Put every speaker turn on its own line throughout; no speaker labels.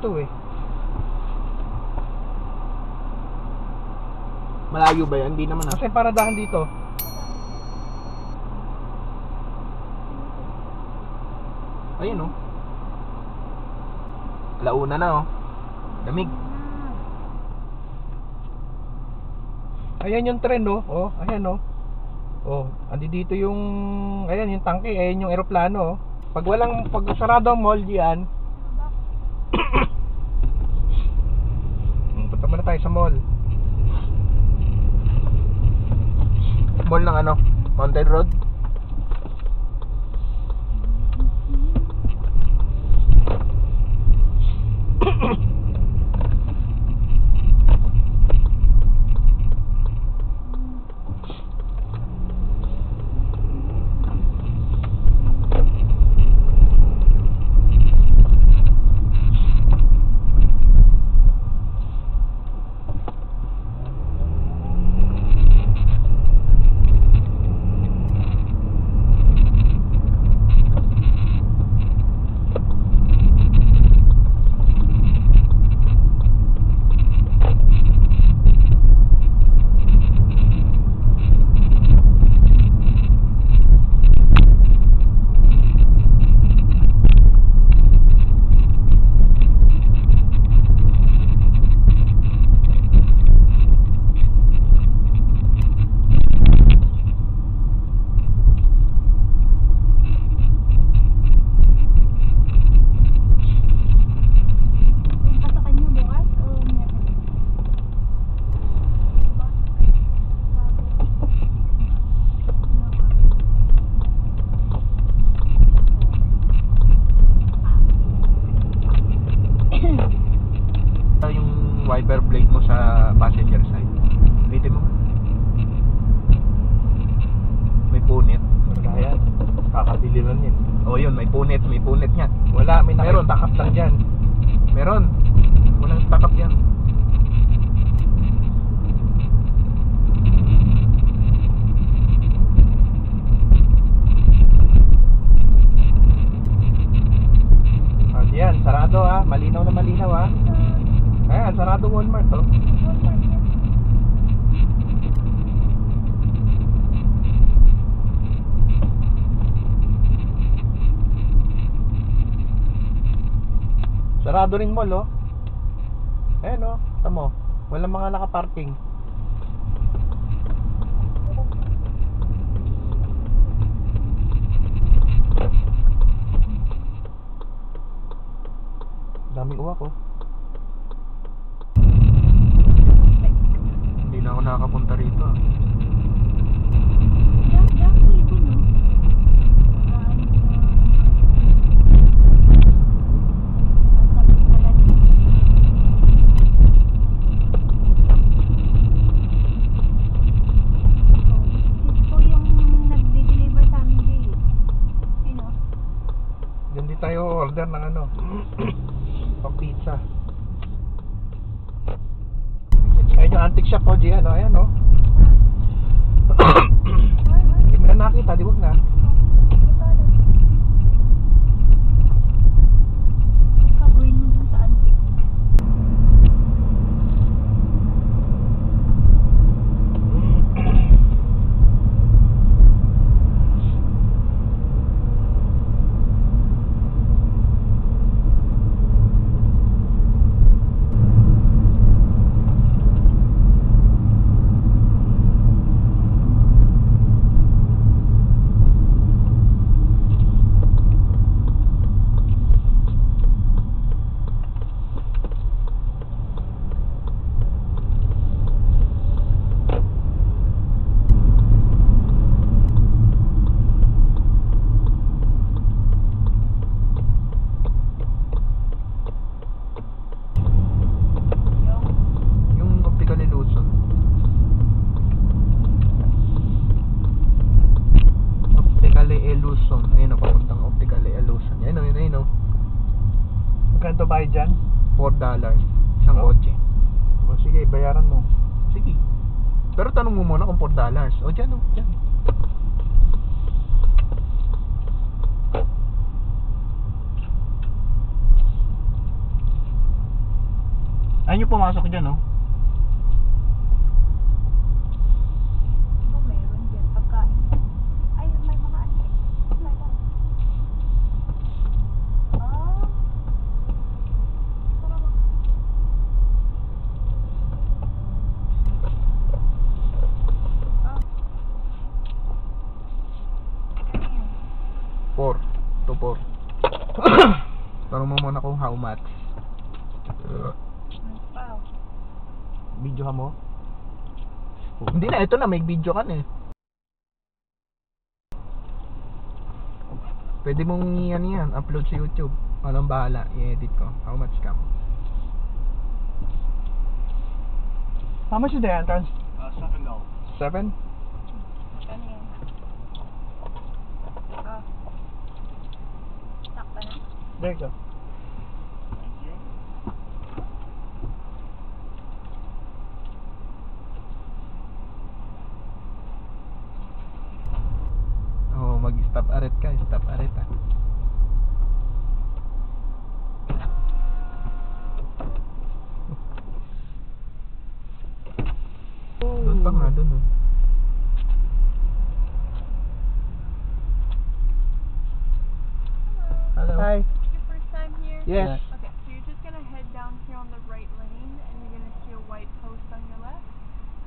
to eh.
Malayo ba yan? Hindi naman
Kasi paradahan dito.
Ayun oh. Launa na oh. Lamig.
Ayan yung tren oh. Oh, ayan oh. Oh, andi dito yung ayan yung tangke, ayan yung eroplano oh. Pag sarado ang mall diyan. Punta muna tayo sa mall.
Mall ng ano? Mountain Road. Wiper blade mo sa passenger side. Ulitin mo. May punit.
Ayan. Kakabili lang yun.
Oh, yun, may punit niya.
Wala, may
Meron.
nakatakap lang dyan.
Meron. Walang takap yan.
Ayan, sarado ah. Malinaw na malinaw ah. Ayan, sarado Walmart oh. Sarado rin mall oh. Ayan oh, tamo. Walang mga nakaparking. Daming uwak oh.
Hindi na ako nakakapunta rito.
Diyan di tayo order ng ano. Pang pizza. Ayan yung antique shop po dyan, ano, ayan o. Hindi mo na nakita, di wag na.
Kagawin mo dun sa antique.
Magkano bayad dyan?
$4 isang kotse.
O sige, bayaran mo.
Sige. Pero tanong mo muna kung $4. O dyan o, dyan.
Ayun yung pumasok dyan, no?
Diba meron dyan pagkain? Ay, may mga ano. May mga. Ah. Tara ba? Ah. Ano yun?
4 to 4. Tanong mo muna kung how much.
Wow.
Video ka mo? Hindi na, ito na, may video ka na eh. Pwede mong yan, upload sa YouTube. Walang bahala, i-edit ko. How much ka mo? How much is the entrance?
$7.
7?
Ano yan? Ah. Takpa na?
There you go.
Thank you.
Oh, mag-stop aret ka, stop aret ah. Doon pa nga, doon oh. Hello. Hi.
Your first time here?
Yes.
Okay, so you're just gonna head down here on the right lane, and you're gonna see a white post on your left.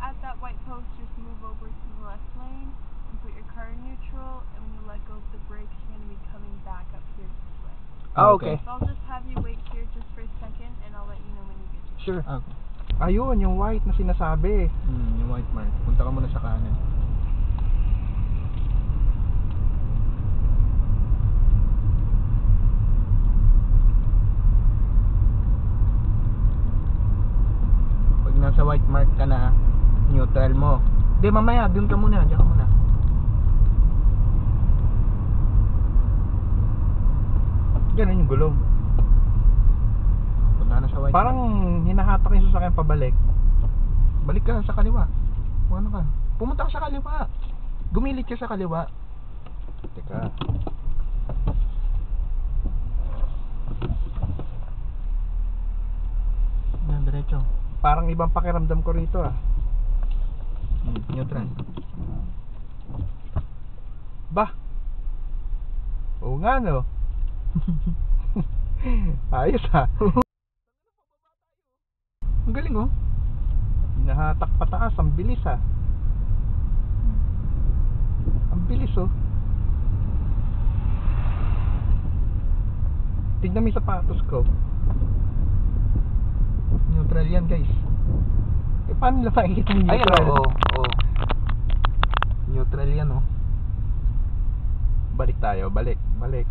At that white post, just move over to the left lane and put your car in neutral. And when you let go of the brakes, you're gonna be coming back up here this way.
Ah, okay.
So I'll just have you wait here just for a second, and I'll let you know when you get here.
Sure. Okay. Ayun, yung white na sinasabi. Yung white mark. Punta ka muna sa kanan. Pag nasa white mark ka na, neutral mo. Hindi, mamaya, dun ka muna, dyan ka muna. Ganun yung gulong. Punta na sa white
Parang
mark. Hinahatak yung sasakyan pabalik. Balik ka sa kaliwa. Ano ka? Pumunta ka sa kaliwa. Gumilit ka sa kaliwa. Teka. Yan, diretso. Parang ibang pakiramdam ko rito ah. Neutral. Bah. Oo nga no. Ayos ha. Ang galing oh. Hinahatak pataas, ang bilis ha. Ang bilis oh. Tignan mo yung sapatos ko. Neutral yan guys. Eh paano nila makikita yung neutral?
Ayun, oo.
Neutral yan oh. Balik tayo, balik. Balik.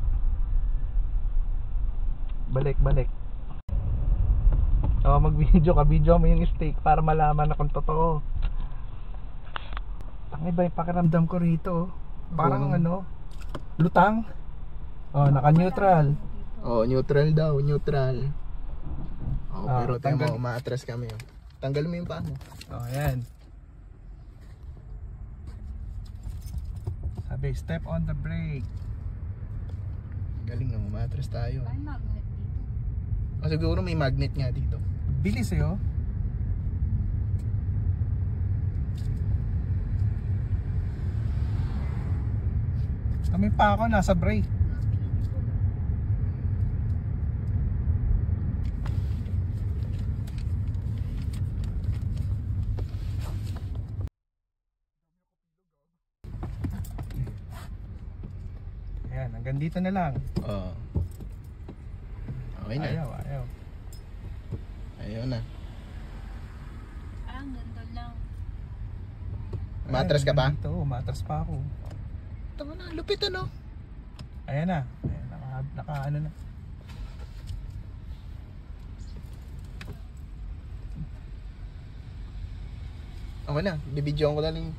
Oh, mag-video ka, video mo yung steak para malaman na kung totoo. Ang iba yung pakiramdam ko rito. Oh. Parang ano, lutang. Oh, naka-neutral.
Oh, neutral daw, neutral. Oh,
Ah,
pero
tanggal.
tayo mo, umaatras kami. Oh. Tanggal mo yung paa mo.
Oh, ayan. Sabi, step on the brake.
Galing na, umaatras tayo.
Ay, magnet dito.
Oh, siguro may magnet nga dito.
Bilis eh oh. Kami pa ako nasa brake. Ayan, hanggang dito na lang.
Oo. Okay na.
Ayaw.
Ayaw na.
Ang ganda lang.
Umaatras ka pa?
Dito, umatras pa ako.
Tama na, lupit ano?
Ayan na. Ayan, naka ano na.
Okay na, bibidyoan ko lang yung...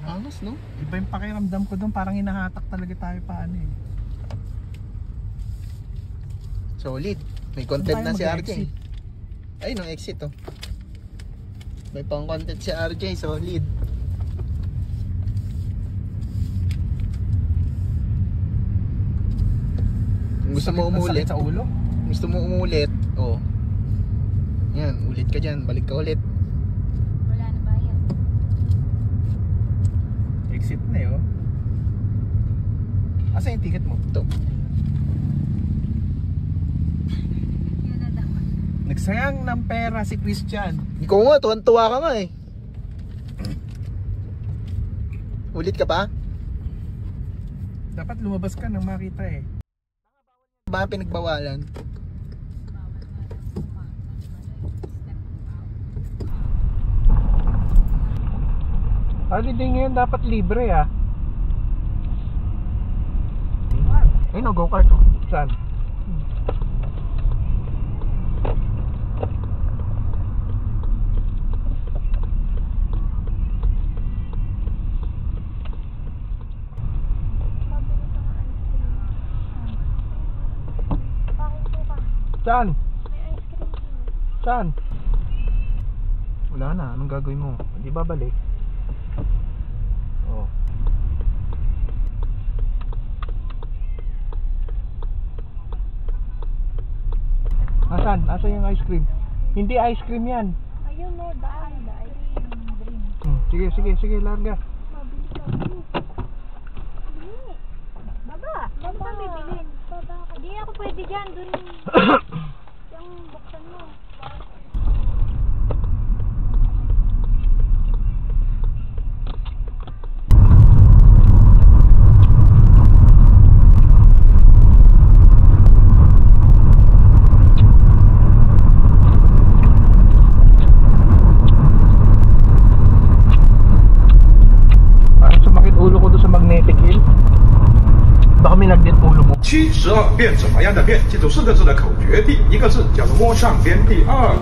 Angas no?
Iba yung pakiramdam ko doon, parang hinahatak talaga tayo paano eh.
Solid. May content
Saan
na
tayo
si RJ.
mag-exit?
Ayun ang exit oh. May pang content si RJ, solid. Kung gusto mo
Sakit na
umulit,
sakit sa ulo.
kung
Gusto mo umulit, oh. Yan, ulit ka dyan, balik ka ulit.
Wala na ba yan?
Exit na yun. Asa yung ticket mo? Ito.
Yun na dapat.
Nagsayang ng pera si Christian. Ikaw nga, tuwan-tuwa ka nga eh. Ulit ka pa? Dapat lumabas ka nang makita eh. Ba pinagbawalan? Holiday ngayon dapat libre ah. Eh no, go-kart oh. Saan? Saan? Saan? Wala na, anong gagawin mo? Hindi babalik. Oh. Asan? Asan yung ice cream? Hindi ice cream yan.
Ayun na, daan. Dream.
Sige, sige, sige, larga.
Baba. Baba. Bibilin. Baba ka. Di ako pwede dyan. Dun. Yung buksan mo. Sumakit ulo ko doon sa magnetic hill. Baka may nagdit ulo mo.
7、12变怎么样的变？记住4个字的口诀：第一个字叫做摸上边，第二。